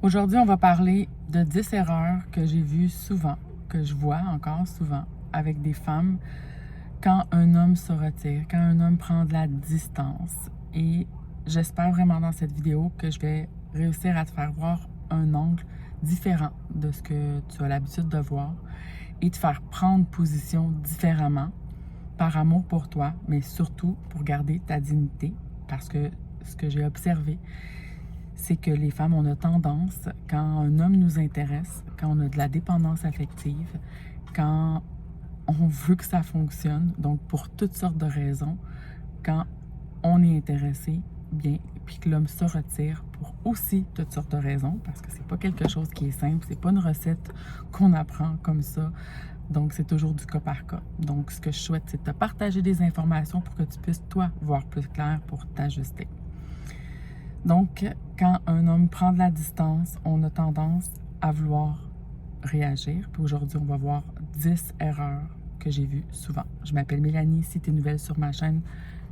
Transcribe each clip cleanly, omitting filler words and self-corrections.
Aujourd'hui, on va parler de 10 erreurs que j'ai vues souvent, que je vois encore souvent avec des femmes quand un homme se retire, quand un homme prend de la distance. Et j'espère vraiment dans cette vidéo que je vais réussir à te faire voir un angle différent de ce que tu as l'habitude de voir et te faire prendre position différemment par amour pour toi, mais surtout pour garder ta dignité parce que ce que j'ai observé, c'est que les femmes, on a tendance, quand un homme nous intéresse, quand on a de la dépendance affective, quand on veut que ça fonctionne, donc pour toutes sortes de raisons, quand on est intéressé, bien, puis que l'homme se retire pour aussi toutes sortes de raisons, parce que c'est pas quelque chose qui est simple, c'est pas une recette qu'on apprend comme ça, donc c'est toujours du cas par cas. Donc ce que je souhaite, c'est de te partager des informations pour que tu puisses, toi, voir plus clair pour t'ajuster. Donc, quand un homme prend de la distance, on a tendance à vouloir réagir. Puis aujourd'hui, on va voir 10 erreurs que j'ai vues souvent. Je m'appelle Mélanie. Si tu es nouvelle sur ma chaîne,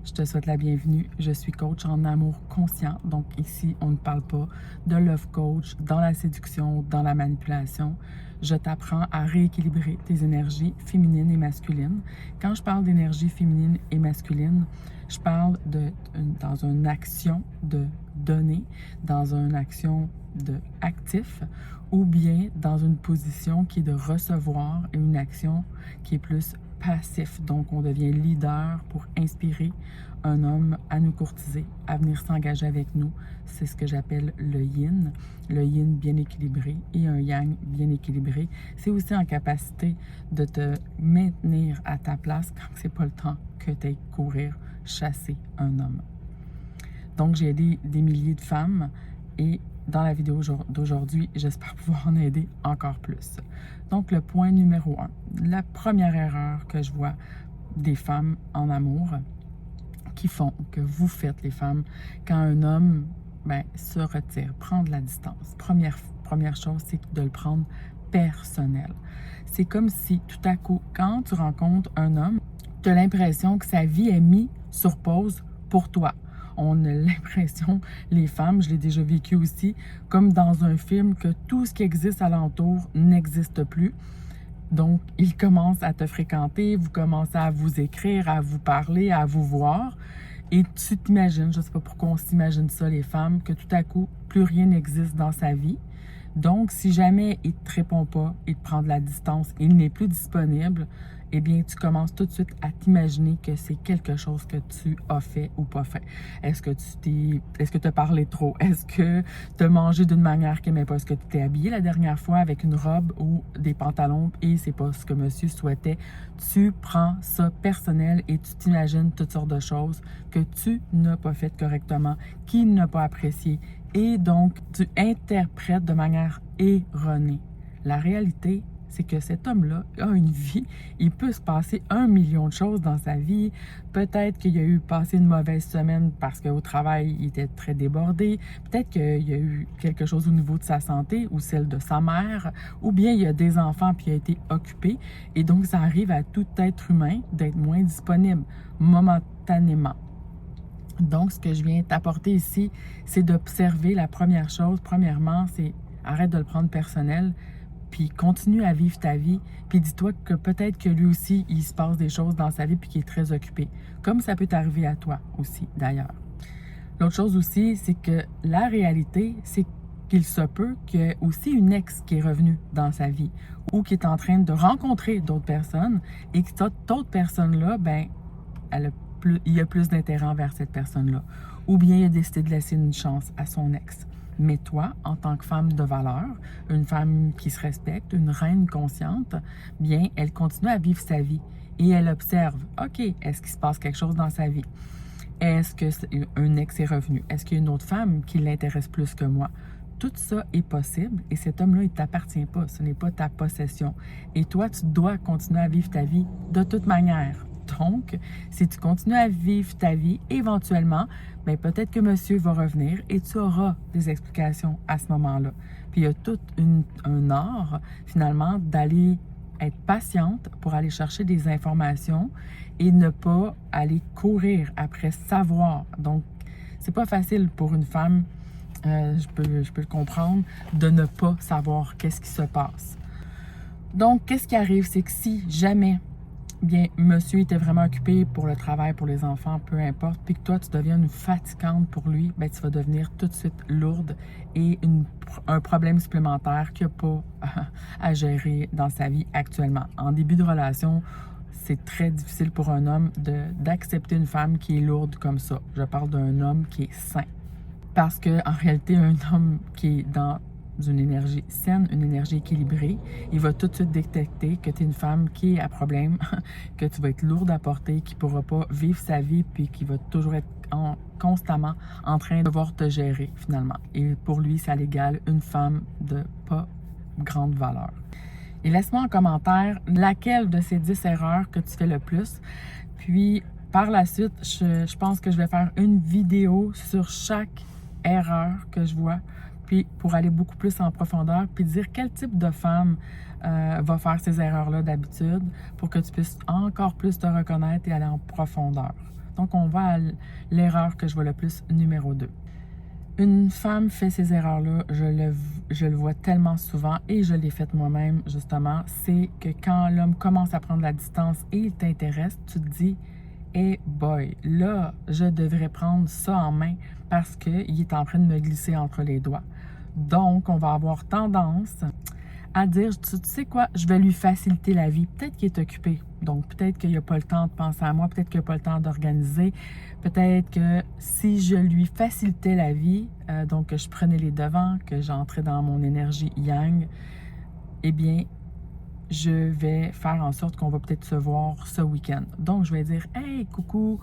je te souhaite la bienvenue. Je suis coach en amour conscient. Donc ici, on ne parle pas de love coach, dans la séduction, dans la manipulation. Je t'apprends à rééquilibrer tes énergies féminines et masculines. Quand je parle d'énergie féminine et masculine, je parle dans une action de donner, dans une action de actif, ou bien dans une position qui est de recevoir et une action qui est plus passif. Donc, on devient leader pour inspirer un homme à nous courtiser, à venir s'engager avec nous. C'est ce que j'appelle le yin. Le yin bien équilibré et un yang bien équilibré. C'est aussi en capacité de te maintenir à ta place quand c'est pas le temps que tu ailles courir, chasser un homme. Donc, j'ai aidé des milliers de femmes et dans la vidéo d'aujourd'hui, j'espère pouvoir en aider encore plus. Donc, le point numéro 1, la première erreur que je vois des femmes en amour qui font, que vous faites les femmes, quand un homme se retire, prend de la distance. Première chose, c'est de le prendre personnel. C'est comme si tout à coup, quand tu rencontres un homme, tu as l'impression que sa vie est mise sur pause pour toi. On a l'impression, les femmes, je l'ai déjà vécu aussi, comme dans un film, que tout ce qui existe alentour n'existe plus. Donc, il commence à te fréquenter, vous commencez à vous écrire, à vous parler, à vous voir. Et tu t'imagines, je ne sais pas pourquoi on s'imagine ça, les femmes, que tout à coup, plus rien n'existe dans sa vie. Donc, si jamais il ne te répond pas, il te prend de la distance, il n'est plus disponible, eh bien, tu commences tout de suite à t'imaginer que c'est quelque chose que tu as fait ou pas fait. Est-ce que tu as parlé trop? Est-ce que tu as mangé d'une manière qu'il n'aimait pas? Est-ce que tu t'es habillé la dernière fois avec une robe ou des pantalons et c'est pas ce que monsieur souhaitait? Tu prends ça personnel et tu t'imagines toutes sortes de choses que tu n'as pas faites correctement, qu'il n'a pas apprécié. Et donc, tu interprètes de manière erronée. La réalité, c'est que cet homme-là a une vie. Il peut se passer 1 million de choses dans sa vie. Peut-être qu'il a eu passé une mauvaise semaine parce qu'au travail, il était très débordé. Peut-être qu'il y a eu quelque chose au niveau de sa santé ou celle de sa mère. Ou bien il y a des enfants puis il a été occupé. Et donc, ça arrive à tout être humain d'être moins disponible momentanément. Donc, ce que je viens t'apporter ici, c'est d'observer la première chose. Premièrement, c'est arrête de le prendre personnel, puis continue à vivre ta vie, puis dis-toi que peut-être que lui aussi, il se passe des choses dans sa vie puis qu'il est très occupé. Comme ça peut t'arriver à toi aussi, d'ailleurs. L'autre chose aussi, c'est que la réalité, c'est qu'il se peut qu'il y ait aussi une ex qui est revenue dans sa vie ou qui est en train de rencontrer d'autres personnes et que cette autre personne-là, il y a plus d'intérêt envers cette personne-là. Ou bien il a décidé de laisser une chance à son ex. Mais toi, en tant que femme de valeur, une femme qui se respecte, une reine consciente, bien, elle continue à vivre sa vie et elle observe, OK, est-ce qu'il se passe quelque chose dans sa vie? Est-ce qu'un ex est revenu? Est-ce qu'il y a une autre femme qui l'intéresse plus que moi? Tout ça est possible et cet homme-là, il ne t'appartient pas. Ce n'est pas ta possession. Et toi, tu dois continuer à vivre ta vie de toute manière. Donc, si tu continues à vivre ta vie, éventuellement, bien, peut-être que monsieur va revenir et tu auras des explications à ce moment-là. Puis il y a tout un art, finalement, d'aller être patiente pour aller chercher des informations et ne pas aller courir après savoir. Donc, c'est pas facile pour une femme Je peux le comprendre, de ne pas savoir qu'est-ce qui se passe. Donc, qu'est-ce qui arrive? C'est que si jamais, bien, monsieur était vraiment occupé pour le travail, pour les enfants, peu importe, puis que toi, tu deviens une fatigante pour lui, bien, tu vas devenir tout de suite lourde et un problème supplémentaire qu'il n'y a pas à gérer dans sa vie actuellement. En début de relation, c'est très difficile pour un homme d'accepter une femme qui est lourde comme ça. Je parle d'un homme qui est sain. Parce qu'en réalité, un homme qui est dans une énergie saine, une énergie équilibrée, il va tout de suite détecter que tu es une femme qui est à problème, que tu vas être lourde à porter, qui ne pourra pas vivre sa vie, puis qui va toujours être constamment en train de devoir te gérer, finalement. Et pour lui, ça l'égale une femme de pas grande valeur. Et laisse-moi en commentaire laquelle de ces 10 erreurs que tu fais le plus. Puis, par la suite, je pense que je vais faire une vidéo sur chaque erreur que je vois, puis pour aller beaucoup plus en profondeur, puis dire quel type de femme va faire ces erreurs-là d'habitude pour que tu puisses encore plus te reconnaître et aller en profondeur. Donc, on va à l'erreur que je vois le plus, numéro 2. Une femme fait ces erreurs-là, je le vois tellement souvent et je l'ai faite moi-même, justement, c'est que quand l'homme commence à prendre la distance et il t'intéresse, tu te dis « Hey boy, là, je devrais prendre ça en main parce qu'il est en train de me glisser entre les doigts. » Donc, on va avoir tendance à dire « Tu sais quoi, je vais lui faciliter la vie. Peut-être qu'il est occupé. Donc, peut-être qu'il n'a pas le temps de penser à moi, peut-être qu'il n'a pas le temps d'organiser. Peut-être que si je lui facilitais la vie, donc que je prenais les devants, que j'entrais dans mon énergie yang, eh bien, je vais faire en sorte qu'on va peut-être se voir ce week-end. Donc, je vais dire « Hey, coucou,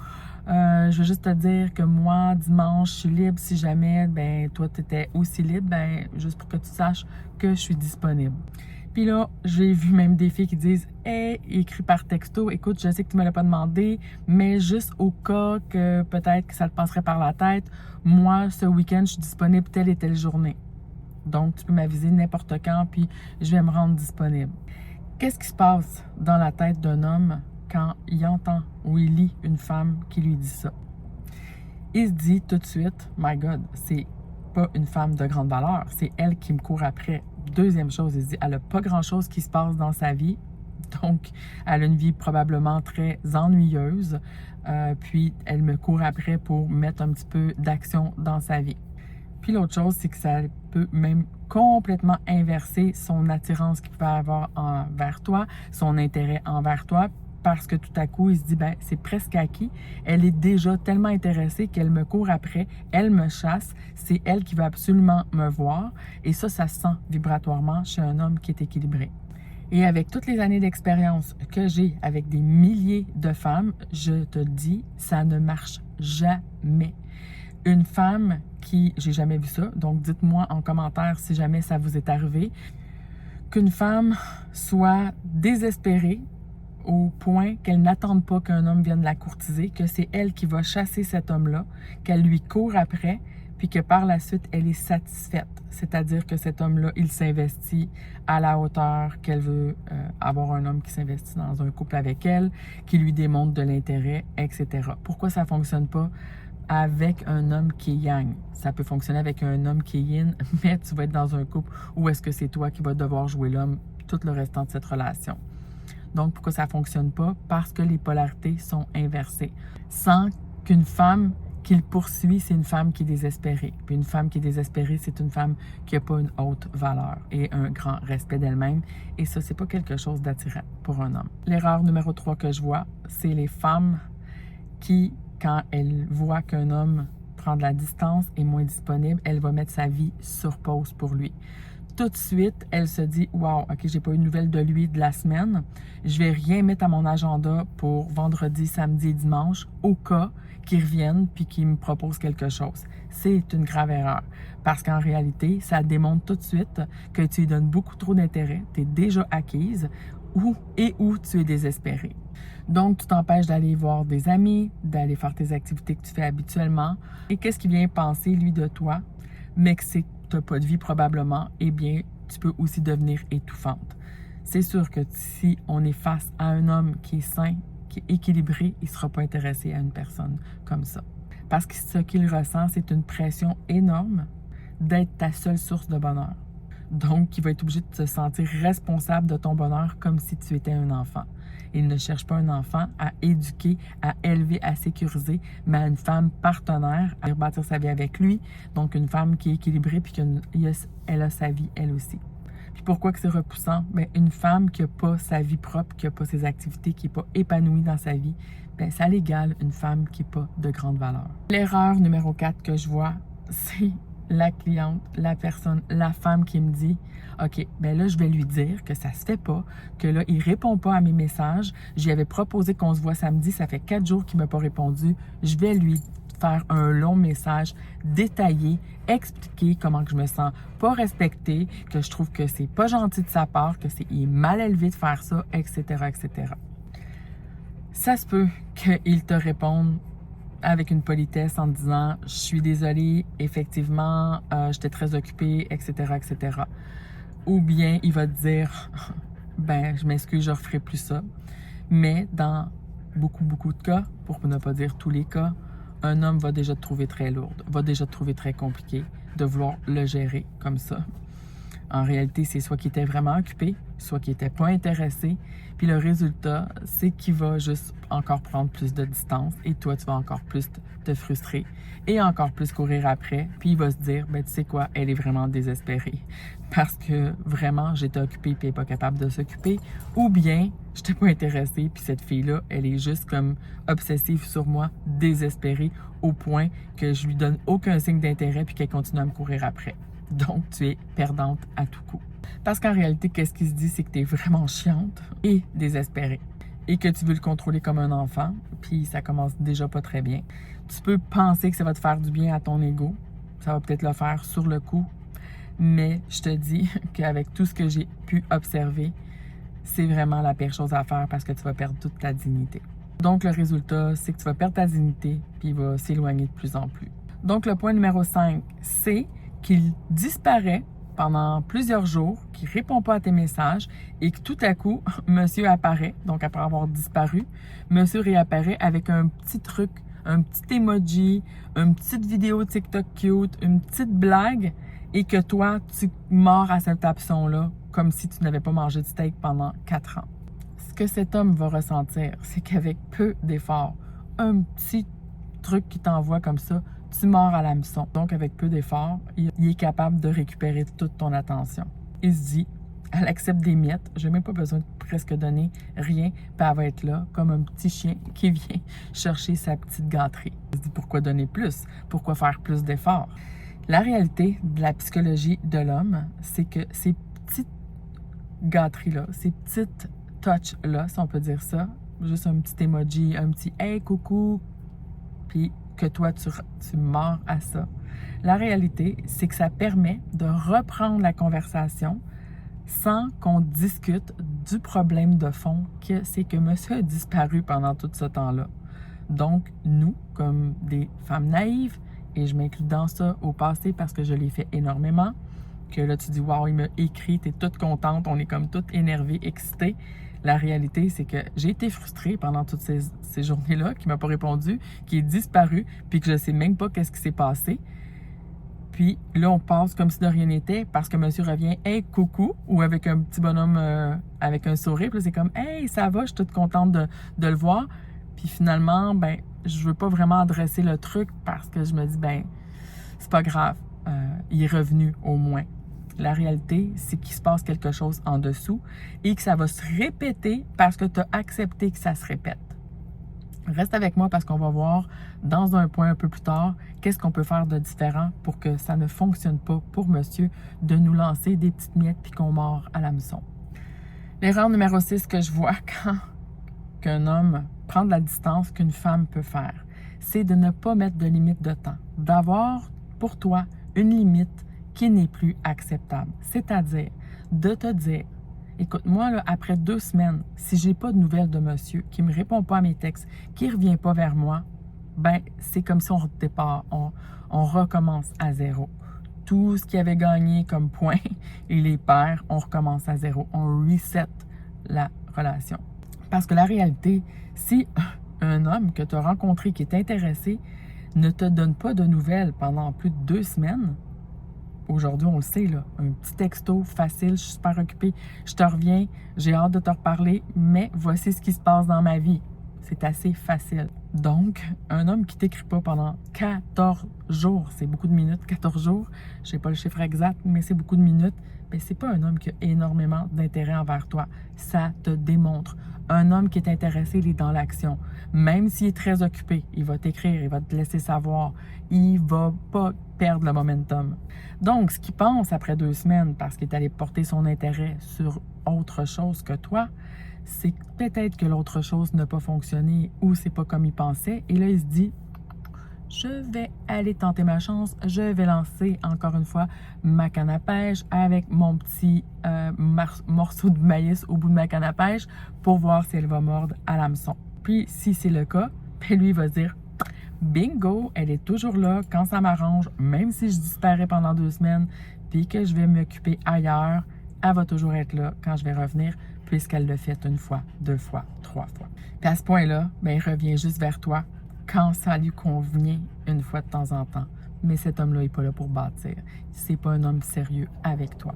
je veux juste te dire que moi, dimanche, je suis libre. Si jamais, ben toi, tu étais aussi libre, ben juste pour que tu saches que je suis disponible. » Puis là, j'ai vu même des filles qui disent « Hey, écrit par texto, écoute, je sais que tu me l'as pas demandé, mais juste au cas que peut-être que ça te passerait par la tête, moi, ce week-end, je suis disponible telle et telle journée. Donc, tu peux m'aviser n'importe quand, puis je vais me rendre disponible. » Qu'est-ce qui se passe dans la tête d'un homme quand il entend ou il lit une femme qui lui dit ça? Il se dit tout de suite, my God, c'est pas une femme de grande valeur, c'est elle qui me court après. Deuxième chose, il se dit, elle n'a pas grand-chose qui se passe dans sa vie, donc elle a une vie probablement très ennuyeuse, puis elle me court après pour mettre un petit peu d'action dans sa vie. Puis l'autre chose, c'est que ça peut même complètement inverser son attirance qu'il peut avoir envers toi, son intérêt envers toi, parce que tout à coup, il se dit, ben c'est presque acquis. Elle est déjà tellement intéressée qu'elle me court après, elle me chasse, c'est elle qui veut absolument me voir. Et ça se sent vibratoirement chez un homme qui est équilibré. Et avec toutes les années d'expérience que j'ai avec des milliers de femmes, je te dis, ça ne marche jamais. Une femme qui, j'ai jamais vu ça, donc dites-moi en commentaire si jamais ça vous est arrivé, qu'une femme soit désespérée au point qu'elle n'attende pas qu'un homme vienne la courtiser, que c'est elle qui va chasser cet homme-là, qu'elle lui court après, puis que par la suite, elle est satisfaite. C'est-à-dire que cet homme-là, il s'investit à la hauteur qu'elle veut avoir un homme qui s'investit dans un couple avec elle, qui lui démontre de l'intérêt, etc. Pourquoi ça ne fonctionne pas avec un homme qui est yang? Ça peut fonctionner avec un homme qui est yin, mais tu vas être dans un couple où est-ce que c'est toi qui vas devoir jouer l'homme tout le restant de cette relation. Donc, pourquoi ça ne fonctionne pas? Parce que les polarités sont inversées. Sans qu'une femme qui le poursuit, c'est une femme qui est désespérée. Puis une femme qui est désespérée, c'est une femme qui n'a pas une haute valeur et un grand respect d'elle-même. Et ça, c'est pas quelque chose d'attirant pour un homme. L'erreur numéro 3 que je vois, c'est les femmes qui, quand elles voient qu'un homme prend de la distance, est moins disponible, elle va mettre sa vie sur pause pour lui. Tout de suite, elle se dit « Wow, OK, j'ai pas eu de nouvelles de lui de la semaine. Je vais rien mettre à mon agenda pour vendredi, samedi et dimanche au cas qu'il revienne puis qu'il me propose quelque chose. » C'est une grave erreur parce qu'en réalité, ça démontre tout de suite que tu lui donnes beaucoup trop d'intérêt, tu es déjà acquise ou tu es désespérée. Donc, tu t'empêches d'aller voir des amis, d'aller faire tes activités que tu fais habituellement. Et qu'est-ce qu'il vient penser, lui, de toi? Mais que c'est pas de vie probablement, eh bien, tu peux aussi devenir étouffante. C'est sûr que si on est face à un homme qui est sain, qui est équilibré, il ne sera pas intéressé à une personne comme ça. Parce que ce qu'il ressent, c'est une pression énorme d'être ta seule source de bonheur. Donc, il va être obligé de se sentir responsable de ton bonheur comme si tu étais un enfant. Il ne cherche pas un enfant à éduquer, à élever, à sécuriser, mais à une femme partenaire, à bâtir sa vie avec lui. Donc, une femme qui est équilibrée puis qu'elle a sa vie, elle aussi. Puis pourquoi que c'est repoussant? Bien, une femme qui n'a pas sa vie propre, qui n'a pas ses activités, qui n'est pas épanouie dans sa vie, bien, ça l'égale une femme qui n'a pas de grande valeur. L'erreur numéro 4 que je vois, c'est la cliente, la personne, la femme qui me dit « OK, bien là, je vais lui dire que ça se fait pas, que là, il répond pas à mes messages. J'y avais proposé qu'on se voit samedi, ça fait 4 jours qu'il m'a pas répondu. Je vais lui faire un long message détaillé, expliquer comment que je me sens pas respectée, que je trouve que c'est pas gentil de sa part, que il est mal élevé de faire ça, etc., etc. » Ça se peut qu'il te réponde avec une politesse en te disant « Je suis désolée, effectivement, j'étais très occupée, etc., etc. » Ou bien il va te dire « Ben, je m'excuse, je ne referai plus ça. » Mais dans beaucoup de cas, pour ne pas dire tous les cas, un homme va déjà te trouver très lourde, va déjà te trouver très compliqué de vouloir le gérer comme ça. En réalité, c'est soit qu'il était vraiment occupé, soit qu'il n'était pas intéressé. Puis le résultat, c'est qu'il va juste encore prendre plus de distance et toi, tu vas encore plus te frustrer et encore plus courir après. Puis il va se dire, ben tu sais quoi, elle est vraiment désespérée parce que vraiment, j'étais occupée puis elle n'est pas capable de s'occuper. Ou bien, je n'étais pas intéressée puis cette fille-là, elle est juste comme obsessive sur moi, désespérée au point que je lui donne aucun signe d'intérêt puis qu'elle continue à me courir après. Donc, tu es perdante à tout coup. Parce qu'en réalité, qu'est-ce qui se dit, c'est que tu es vraiment chiante et désespérée. Et que tu veux le contrôler comme un enfant, puis ça commence déjà pas très bien. Tu peux penser que ça va te faire du bien à ton ego. Ça va peut-être le faire sur le coup. Mais je te dis qu'avec tout ce que j'ai pu observer, c'est vraiment la pire chose à faire parce que tu vas perdre toute ta dignité. Donc, le résultat, c'est que tu vas perdre ta dignité, puis il va s'éloigner de plus en plus. Donc, le point numéro 5, c'est qu'il disparaît pendant plusieurs jours, qu'il ne répond pas à tes messages et que tout à coup, monsieur apparaît, donc après avoir disparu, monsieur réapparaît avec un petit truc, un petit emoji, une petite vidéo TikTok cute, une petite blague et que toi, tu mords à cet hameçon-là comme si tu n'avais pas mangé de steak pendant 4 ans. Ce que cet homme va ressentir, c'est qu'avec peu d'efforts, un petit truc qui t'envoie comme ça, tu mords à l'hameçon. Donc, avec peu d'efforts, il est capable de récupérer toute ton attention. Il se dit, elle accepte des miettes, je n'ai même pas besoin de presque donner rien, puis elle va être là comme un petit chien qui vient chercher sa petite gâterie. Il se dit, pourquoi donner plus? Pourquoi faire plus d'efforts? La réalité de la psychologie de l'homme, c'est que ces petites gâteries-là, ces petites touches-là, si on peut dire ça, juste un petit emoji, un petit « hey, coucou », puis que toi, tu mords à ça. La réalité, c'est que ça permet de reprendre la conversation sans qu'on discute du problème de fond que c'est que monsieur a disparu pendant tout ce temps-là. Donc, nous, comme des femmes naïves, et je m'inclus dans ça au passé parce que je l'ai fait énormément, que là, tu dis « wow, il m'a écrit, t'es toute contente, on est comme toute énervée, excitée ». La réalité, c'est que j'ai été frustrée pendant toutes ces journées-là, qui ne m'a pas répondu, qui est disparu, puis que je ne sais même pas qu'est-ce qui s'est passé. Puis là, on passe comme si de rien n'était parce que monsieur revient « Hey, coucou » ou avec un petit bonhomme avec un sourire. Puis là, c'est comme « Hey, ça va, je suis toute contente de le voir. » Puis finalement, ben, je veux pas vraiment adresser le truc parce que je me dis « Ben, c'est pas grave, il est revenu au moins. » La réalité, c'est qu'il se passe quelque chose en dessous et que ça va se répéter parce que tu as accepté que ça se répète. Reste avec moi parce qu'on va voir dans un point un peu plus tard qu'est-ce qu'on peut faire de différent pour que ça ne fonctionne pas pour monsieur de nous lancer des petites miettes puis qu'on mord à l'hameçon. L'erreur numéro 6 que je vois quand qu'un homme prend de la distance qu'une femme peut faire, c'est de ne pas mettre de limite de temps, d'avoir pour toi une limite qui n'est plus acceptable. C'est-à-dire de te dire, écoute, moi, là, après 2 semaines, si j'ai pas de nouvelles de monsieur, qui me répond pas à mes textes, qui revient pas vers moi, ben c'est comme si on redépart, on recommence à zéro. Tout ce qu'il avait gagné comme point, il les perd, on recommence à zéro. On reset la relation. Parce que la réalité, si un homme que tu as rencontré qui est intéressé ne te donne pas de nouvelles pendant plus de 2 semaines, aujourd'hui, on le sait, là, un petit texto facile, je suis super occupée, je te reviens, j'ai hâte de te reparler, mais voici ce qui se passe dans ma vie. C'est assez facile. Donc, un homme qui t'écrit pas pendant 14 jours, c'est beaucoup de minutes, 14 jours, je sais pas le chiffre exact, mais c'est beaucoup de minutes, bien, c'est pas un homme qui a énormément d'intérêt envers toi. Ça te démontre. Un homme qui est intéressé, il est dans l'action. Même s'il est très occupé, il va t'écrire, il va te laisser savoir. Il va pas perdre le momentum. Donc, ce qu'il pense après 2 semaines, parce qu'il est allé porter son intérêt sur autre chose que toi, c'est peut-être que l'autre chose n'a pas fonctionné ou c'est pas comme il pensait. Et là, il se dit, je vais aller tenter ma chance, je vais lancer encore une fois ma canne à pêche avec mon petit morceau de maïs au bout de ma canne à pêche pour voir si elle va mordre à l'hameçon. Puis, si c'est le cas, puis lui, il va se dire, bingo, elle est toujours là quand ça m'arrange, même si je disparais pendant 2 semaines, puis que je vais m'occuper ailleurs, elle va toujours être là quand je vais revenir, puisqu'elle l'a fait 1 fois, 2 fois, 3 fois. Puis à ce point-là, bien, il revient juste vers toi quand ça lui convient 1 fois de temps en temps. Mais cet homme-là n'est pas là pour bâtir. C'est pas un homme sérieux avec toi.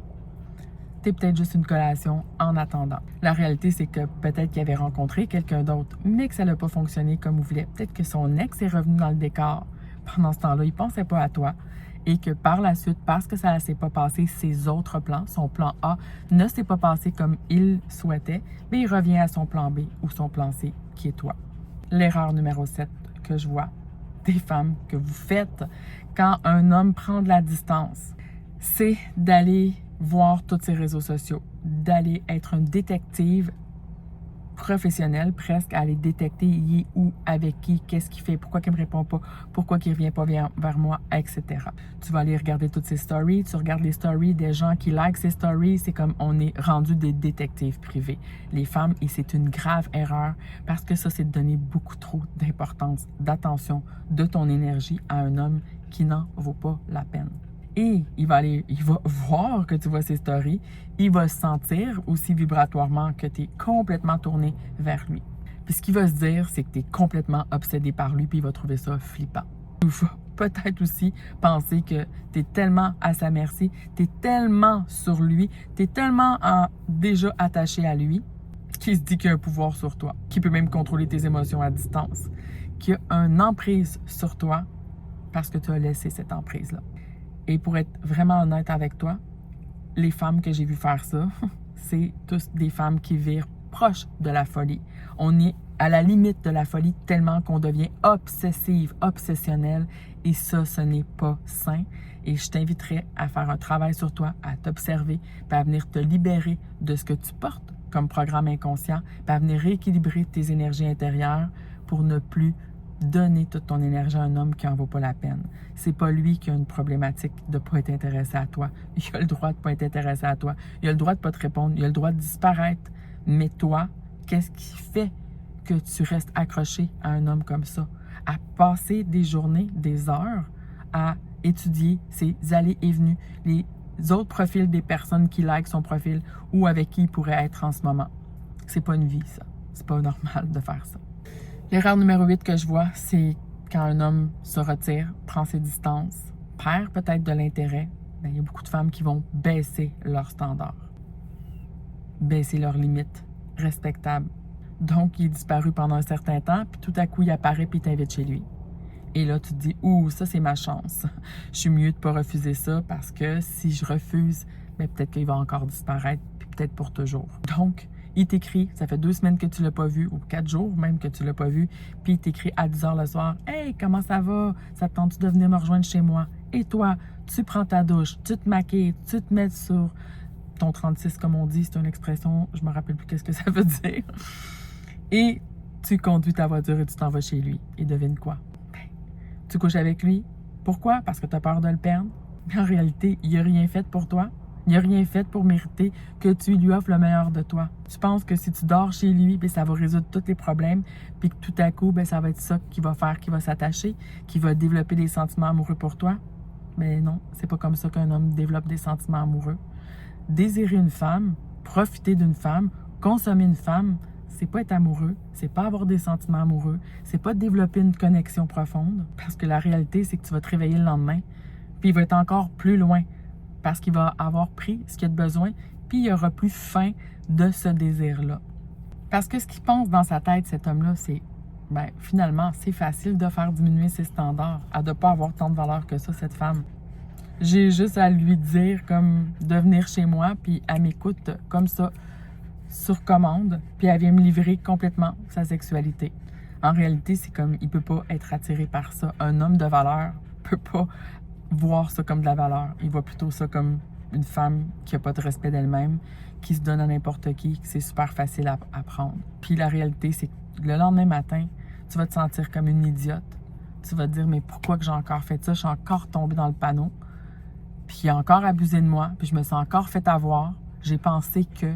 T'es peut-être juste une collation en attendant. La réalité, c'est que peut-être qu'il avait rencontré quelqu'un d'autre, mais que ça n'a pas fonctionné comme il voulait. Peut-être que son ex est revenu dans le décor. Pendant ce temps-là, il ne pensait pas à toi. Et que par la suite, parce que ça ne s'est pas passé, ses autres plans, son plan A, ne s'est pas passé comme il souhaitait, mais il revient à son plan B ou son plan C, qui est toi. L'erreur numéro 7 que je vois des femmes que vous faites quand un homme prend de la distance, c'est d'aller voir tous ses réseaux sociaux, d'aller être une détective professionnelle presque, à aller détecter il est où, avec qui, qu'est-ce qu'il fait, pourquoi il ne me répond pas, pourquoi il ne revient pas vers moi, etc. Tu vas aller regarder toutes ses stories, tu regardes les stories des gens qui like ses stories, c'est comme on est rendu des détectives privés. Les femmes, et c'est une grave erreur parce que ça, c'est de donner beaucoup trop d'importance, d'attention, de ton énergie à un homme qui n'en vaut pas la peine. Et il va voir que tu vois ses stories, il va sentir aussi vibratoirement que tu es complètement tourné vers lui. Puis ce qu'il va se dire, c'est que tu es complètement obsédé par lui, puis il va trouver ça flippant. Il va peut-être aussi penser que tu es tellement à sa merci, tu es tellement sur lui, tu es tellement déjà attaché à lui, qu'il se dit qu'il a un pouvoir sur toi, qu'il peut même contrôler tes émotions à distance, qu'il a une emprise sur toi parce que tu as laissé cette emprise-là. Et pour être vraiment honnête avec toi, les femmes que j'ai vues faire ça, c'est tous des femmes qui virent proches de la folie. On est à la limite de la folie tellement qu'on devient obsessive, obsessionnelle. Et ça, ce n'est pas sain. Et je t'inviterai à faire un travail sur toi, à t'observer, puis à venir te libérer de ce que tu portes comme programme inconscient, puis à venir rééquilibrer tes énergies intérieures pour ne plus donner toute ton énergie à un homme qui n'en vaut pas la peine. C'est pas lui qui a une problématique de ne pas être intéressé à toi. Il a le droit de ne pas être intéressé à toi. Il a le droit de ne pas te répondre. Il a le droit de disparaître. Mais toi, qu'est-ce qui fait que tu restes accroché à un homme comme ça? À passer des journées, des heures à étudier ses allées et venues, les autres profils des personnes qui likent son profil ou avec qui il pourrait être en ce moment. C'est pas une vie, ça. C'est pas normal de faire ça. L'erreur numéro 8 que je vois, c'est quand un homme se retire, prend ses distances, perd peut-être de l'intérêt, bien, il y a beaucoup de femmes qui vont baisser leurs standards, baisser leurs limites respectables. Donc, il est disparu pendant un certain temps, puis tout à coup, il apparaît puis il t'invite chez lui. Et là, tu te dis, ouh, ça, c'est ma chance. Je suis mieux de ne pas refuser ça parce que si je refuse, bien, peut-être qu'il va encore disparaître, puis peut-être pour toujours. Donc, il t'écrit, ça fait 2 semaines que tu l'as pas vu, ou 4 jours même que tu l'as pas vu, puis il t'écrit à 10 h le soir, « Hey, comment ça va? Ça te tente de venir me rejoindre chez moi? » Et toi, tu prends ta douche, tu te maquilles, tu te mets sur ton 36, comme on dit, c'est une expression, je me rappelle plus qu'est-ce que ça veut dire. Et tu conduis ta voiture et tu t'en vas chez lui. Et devine quoi? Ben, tu couches avec lui. Pourquoi? Parce que tu as peur de le perdre. Mais en réalité, il n'a rien fait pour toi. Il n'a rien fait pour mériter que tu lui offres le meilleur de toi. Tu penses que si tu dors chez lui, bien, ça va résoudre tous les problèmes, puis que tout à coup, bien, ça va être ça qui va faire, qui va s'attacher, qui va développer des sentiments amoureux pour toi. Mais non, c'est pas comme ça qu'un homme développe des sentiments amoureux. Désirer une femme, profiter d'une femme, consommer une femme, c'est pas être amoureux, c'est pas avoir des sentiments amoureux, c'est pas développer une connexion profonde, parce que la réalité, c'est que tu vas te réveiller le lendemain, puis il va être encore plus loin parce qu'il va avoir pris ce qu'il a de besoin, puis il aura plus faim de ce désir-là. Parce que ce qu'il pense dans sa tête, cet homme-là, c'est finalement, c'est facile de faire diminuer ses standards, à ne pas avoir tant de valeur que ça, cette femme. J'ai juste à lui dire comme de venir chez moi, puis elle m'écoute comme ça, sur commande, puis elle vient me livrer complètement sa sexualité. En réalité, c'est comme, il peut pas être attiré par ça. Un homme de valeur peut pas voir ça comme de la valeur. Il voit plutôt ça comme une femme qui a pas de respect d'elle-même, qui se donne à n'importe qui, que c'est super facile à prendre. Puis la réalité, c'est que le lendemain matin, tu vas te sentir comme une idiote. Tu vas te dire, mais pourquoi que j'ai encore fait ça? Je suis encore tombée dans le panneau. Puis il a encore abusé de moi, puis je me suis encore fait avoir. J'ai pensé que,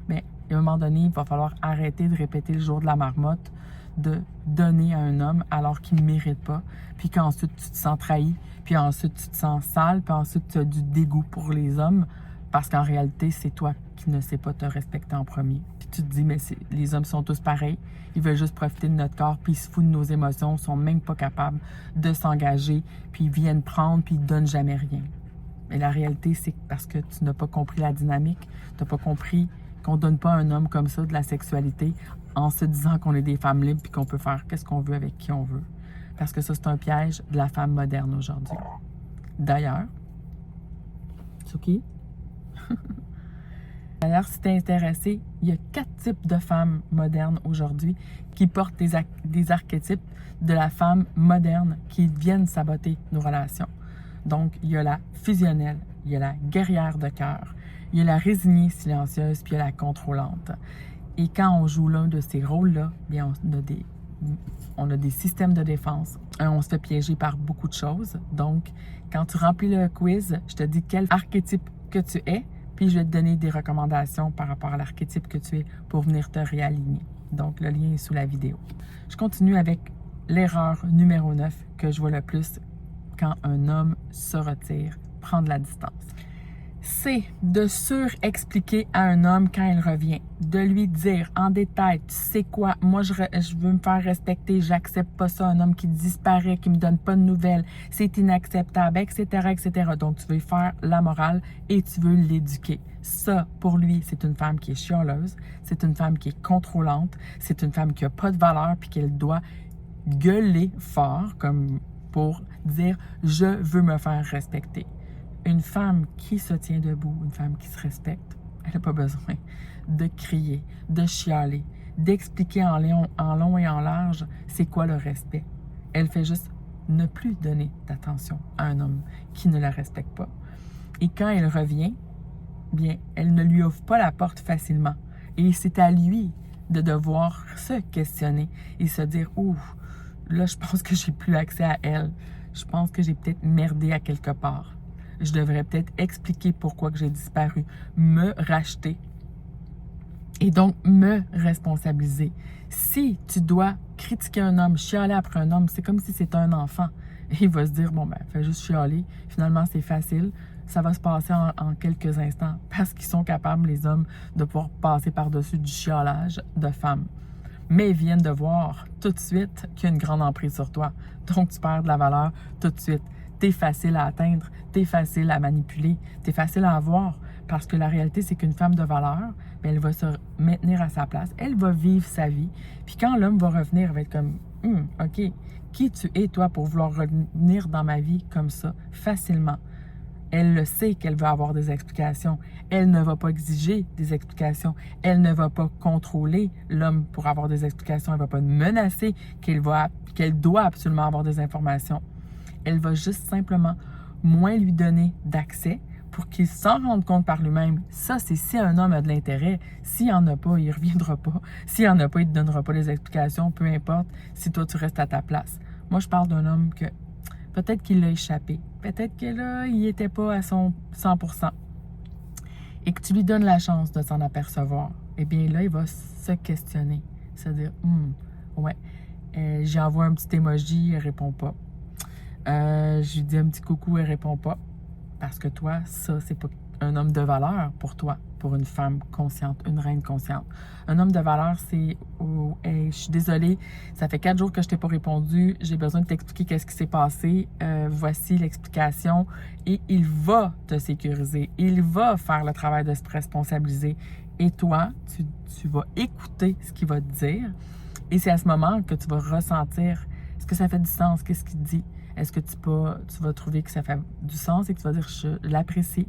mais à un moment donné, il va falloir arrêter de répéter le jour de la marmotte, de donner à un homme alors qu'il ne mérite pas, puis qu'ensuite tu te sens trahi, puis ensuite tu te sens sale, puis ensuite tu as du dégoût pour les hommes, parce qu'en réalité, c'est toi qui ne sais pas te respecter en premier. Puis tu te dis, mais les hommes sont tous pareils, ils veulent juste profiter de notre corps, puis ils se foutent de nos émotions, ils sont même pas capables de s'engager, puis ils viennent prendre, puis ils donnent jamais rien. Mais la réalité, c'est parce que tu n'as pas compris la dynamique, tu n'as pas compris qu'on ne donne pas à un homme comme ça de la sexualité en se disant qu'on est des femmes libres et qu'on peut faire qu'est-ce qu'on veut avec qui on veut. Parce que ça, c'est un piège de la femme moderne aujourd'hui. D'ailleurs, Tsuki, d'ailleurs, si tu es intéressé, il y a 4 types de femmes modernes aujourd'hui qui portent des archétypes de la femme moderne qui viennent saboter nos relations. Donc, il y a la fusionnelle, il y a la guerrière de cœur, il y a la résignée silencieuse, puis il y a la contrôlante. Et quand on joue l'un de ces rôles-là, bien, on a des systèmes de défense. On se fait piéger par beaucoup de choses. Donc, quand tu remplis le quiz, je te dis quel archétype que tu es, puis je vais te donner des recommandations par rapport à l'archétype que tu es pour venir te réaligner. Donc, le lien est sous la vidéo. Je continue avec l'erreur numéro 9 que je vois le plus quand un homme se retire, prend de la distance. C'est de surexpliquer à un homme quand il revient, de lui dire en détail, tu sais quoi, moi je veux me faire respecter, j'accepte pas ça, un homme qui disparaît, qui me donne pas de nouvelles, c'est inacceptable, etc., etc. Donc tu veux faire la morale et tu veux l'éduquer. Ça, pour lui, c'est une femme qui est chialeuse, c'est une femme qui est contrôlante, c'est une femme qui a pas de valeur puis qu'elle doit gueuler fort comme pour dire « je veux me faire respecter ». Une femme qui se tient debout, une femme qui se respecte, elle n'a pas besoin de crier, de chialer, d'expliquer en long et en large c'est quoi le respect. Elle fait juste ne plus donner d'attention à un homme qui ne la respecte pas. Et quand elle revient, bien, elle ne lui ouvre pas la porte facilement. Et c'est à lui de devoir se questionner et se dire « ouf, là, je pense que j'ai plus accès à elle. Je pense que j'ai peut-être merdé à quelque part. Je devrais peut-être expliquer pourquoi que j'ai disparu, me racheter et donc me responsabiliser. Si tu dois critiquer un homme, chialer après un homme, c'est comme si c'était un enfant. Et il va se dire, bon, ben, fais juste chialer. Finalement, c'est facile. Ça va se passer en quelques instants parce qu'ils sont capables, les hommes, de pouvoir passer par-dessus du chialage de femmes. Mais ils viennent de voir tout de suite qu'il y a une grande emprise sur toi. Donc, tu perds de la valeur tout de suite. T'es facile à atteindre, t'es facile à manipuler, t'es facile à avoir. Parce que la réalité, c'est qu'une femme de valeur, bien, elle va se maintenir à sa place. Elle va vivre sa vie. Puis quand l'homme va revenir, elle va être comme, OK, qui tu es, toi, pour vouloir revenir dans ma vie comme ça, facilement? Elle le sait qu'elle veut avoir des explications. Elle ne va pas exiger des explications. Elle ne va pas contrôler l'homme pour avoir des explications. Elle ne va pas menacer qu'elle doit absolument avoir des informations. Elle va juste simplement moins lui donner d'accès pour qu'il s'en rende compte par lui-même. Ça, c'est si un homme a de l'intérêt. S'il n'y en a pas, il ne reviendra pas. S'il n'y en a pas, il ne te donnera pas les explications, peu importe si toi, tu restes à ta place. Moi, je parle d'un homme que peut-être qu'il l'a échappé. Peut-être que là, il n'était pas à son 100%. Et que tu lui donnes la chance de s'en apercevoir. Eh bien là, il va se questionner. C'est-à-dire, ouais, j'y envoie un petit emoji, elle répond pas. Je lui dis un petit coucou, elle répond pas. Parce que toi, ça, c'est pas un homme de valeur pour toi, pour une femme consciente, une reine consciente. Un homme de valeur, c'est oh, hey, je suis désolée, ça fait 4 jours que je t'ai pas répondu, j'ai besoin de t'expliquer qu'est-ce qui s'est passé, voici l'explication. Et il va te sécuriser, il va faire le travail de se responsabiliser. Et toi, tu vas écouter ce qu'il va te dire. Et c'est à ce moment que tu vas ressentir, est-ce que ça fait du sens, qu'est-ce qu'il dit? Est-ce que tu vas trouver que ça fait du sens et que tu vas dire, je l'apprécie.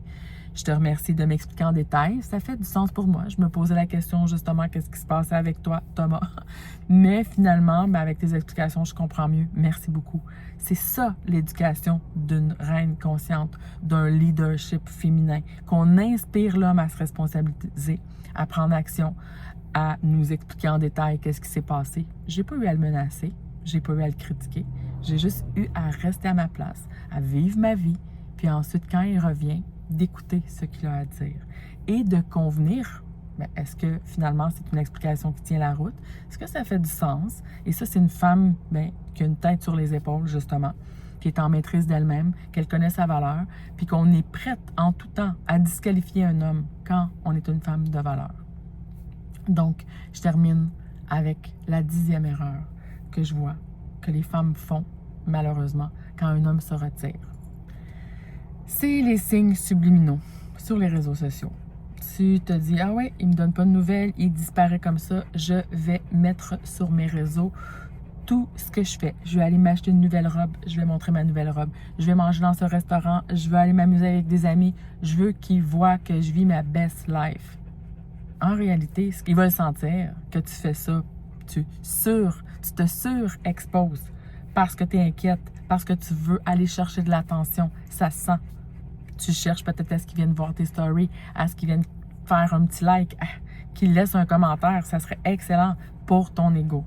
Je te remercie de m'expliquer en détail. Ça fait du sens pour moi. Je me posais la question justement, qu'est-ce qui se passait avec toi, Thomas? Mais finalement, avec tes explications, je comprends mieux. Merci beaucoup. C'est ça l'éducation d'une reine consciente, d'un leadership féminin, qu'on inspire l'homme à se responsabiliser, à prendre action, à nous expliquer en détail qu'est-ce qui s'est passé. J'ai pas eu à le menacer, j'ai pas eu à le critiquer. J'ai juste eu à rester à ma place, à vivre ma vie, puis ensuite, quand il revient, d'écouter ce qu'il a à dire et de convenir, est-ce que finalement c'est une explication qui tient la route? Est-ce que ça fait du sens? Et ça, c'est une femme qui a une tête sur les épaules, justement, qui est en maîtrise d'elle-même, qu'elle connaît sa valeur, puis qu'on est prête en tout temps à disqualifier un homme quand on est une femme de valeur. Donc, je termine avec la 10e erreur que je vois que les femmes font, malheureusement, quand un homme se retire. C'est les signes subliminaux sur les réseaux sociaux. Tu te dis, ah ouais, il me donne pas de nouvelles, il disparaît comme ça, je vais mettre sur mes réseaux tout ce que je fais. Je vais aller m'acheter une nouvelle robe, je vais montrer ma nouvelle robe. Je vais manger dans ce restaurant, je vais aller m'amuser avec des amis. Je veux qu'ils voient que je vis ma best life. En réalité, ils veulent sentir que tu fais ça, tu te surexposes parce que tu es inquiète, parce que tu veux aller chercher de l'attention. Ça se sent. Tu cherches peut-être à ce qu'ils viennent voir tes stories, à ce qu'ils viennent faire un petit like, qu'ils laissent un commentaire. Ça serait excellent pour ton ego.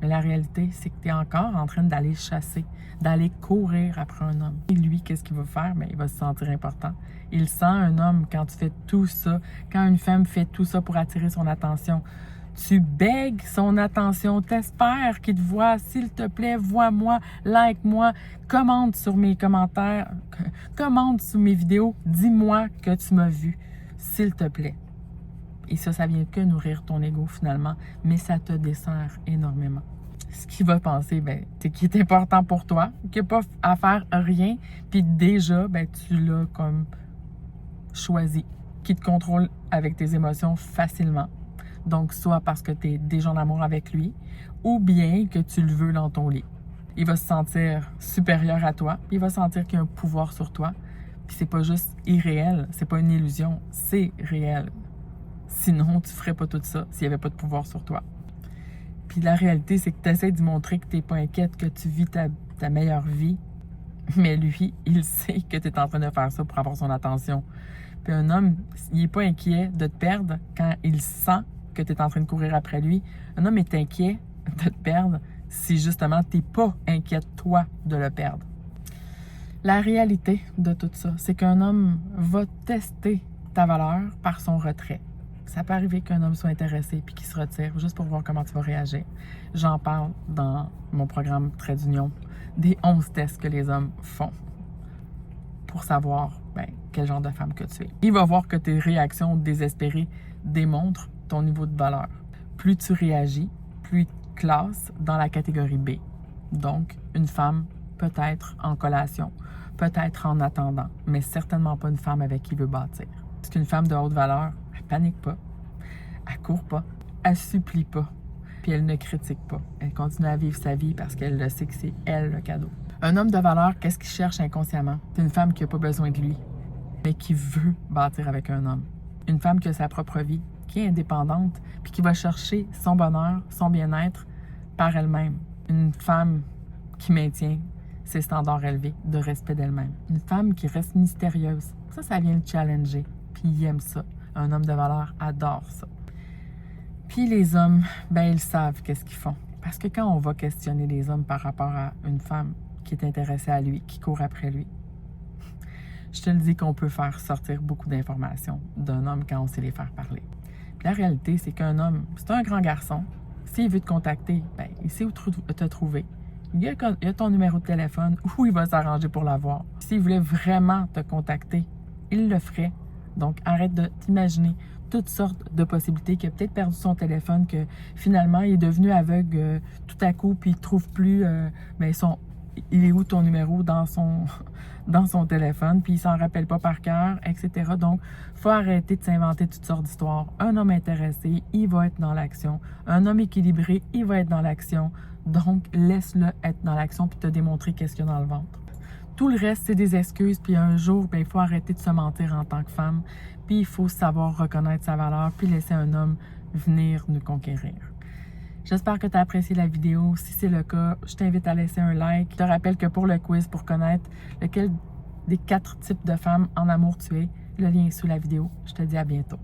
Mais la réalité, c'est que tu es encore en train d'aller chasser, d'aller courir après un homme. Et lui, qu'est-ce qu'il va faire? Il va se sentir important. Il sent un homme quand tu fais tout ça, quand une femme fait tout ça pour attirer son attention. Tu bègues son attention, t'espères qu'il te voit. S'il te plaît, vois-moi, like-moi, commente sur mes commentaires, commente sous mes vidéos, dis-moi que tu m'as vu, s'il te plaît. Et ça vient que nourrir ton ego finalement, mais ça te dessert énormément. Ce qu'il va penser, c'est qu'il est important pour toi, qu'il n'y a pas à faire rien, puis déjà, tu l'as comme choisi, qui te contrôle avec tes émotions facilement. Donc, soit parce que tu es déjà en amour avec lui, ou bien que tu le veux dans ton lit. Il va se sentir supérieur à toi, il va sentir qu'il y a un pouvoir sur toi, puis c'est pas juste irréel, c'est pas une illusion, c'est réel. Sinon, tu ferais pas tout ça s'il n'y avait pas de pouvoir sur toi. Puis la réalité, c'est que tu essaies de montrer que tu n'es pas inquiète, que tu vis ta meilleure vie, mais lui, il sait que tu es en train de faire ça pour avoir son attention. Puis un homme, il n'est pas inquiet de te perdre quand il sent que tu es en train de courir après lui. Un homme est inquiet de te perdre si justement tu n'es pas inquiète, toi, de le perdre. La réalité de tout ça, c'est qu'un homme va tester ta valeur par son retrait. Ça peut arriver qu'un homme soit intéressé puis qu'il se retire juste pour voir comment tu vas réagir. J'en parle dans mon programme Trait d'Union des 11 tests que les hommes font pour savoir quel genre de femme que tu es. Il va voir que tes réactions désespérées démontrent ton niveau de valeur. Plus tu réagis, plus il te classe dans la catégorie B. Donc, une femme peut-être en collation, peut-être en attendant, mais certainement pas une femme avec qui il veut bâtir. Parce qu'une femme de haute valeur, elle panique pas, elle court pas, elle supplie pas, puis elle ne critique pas. Elle continue à vivre sa vie parce qu'elle le sait que c'est elle le cadeau. Un homme de valeur, qu'est-ce qu'il cherche inconsciemment? C'est une femme qui n'a pas besoin de lui, mais qui veut bâtir avec un homme. Une femme qui a sa propre vie, qui est indépendante, puis qui va chercher son bonheur, son bien-être par elle-même. Une femme qui maintient ses standards élevés de respect d'elle-même. Une femme qui reste mystérieuse. Ça vient le challenger, puis il aime ça. Un homme de valeur adore ça. Puis les hommes, ils savent qu'est-ce qu'ils font. Parce que quand on va questionner les hommes par rapport à une femme qui est intéressée à lui, qui court après lui, je te le dis qu'on peut faire sortir beaucoup d'informations d'un homme quand on sait les faire parler. Puis la réalité, c'est qu'un homme, c'est un grand garçon. S'il veut te contacter, il sait où te trouver. Il y a ton numéro de téléphone où il va s'arranger pour l'avoir. S'il voulait vraiment te contacter, il le ferait Donc, arrête de t'imaginer toutes sortes de possibilités, qu'il a peut-être perdu son téléphone, que finalement, il est devenu aveugle tout à coup, puis il ne trouve plus il est où ton numéro dans son téléphone, puis il s'en rappelle pas par cœur, etc. Donc, il faut arrêter de s'inventer toutes sortes d'histoires. Un homme intéressé, il va être dans l'action. Un homme équilibré, il va être dans l'action. Donc, laisse-le être dans l'action puis te démontrer qu'est-ce qu'il y a dans le ventre. Tout le reste, c'est des excuses, puis un jour, il faut arrêter de se mentir en tant que femme, puis il faut savoir reconnaître sa valeur, puis laisser un homme venir nous conquérir. J'espère que tu as apprécié la vidéo. Si c'est le cas, je t'invite à laisser un like. Je te rappelle que pour le quiz, pour connaître lequel des 4 types de femmes en amour tu es, le lien est sous la vidéo. Je te dis à bientôt.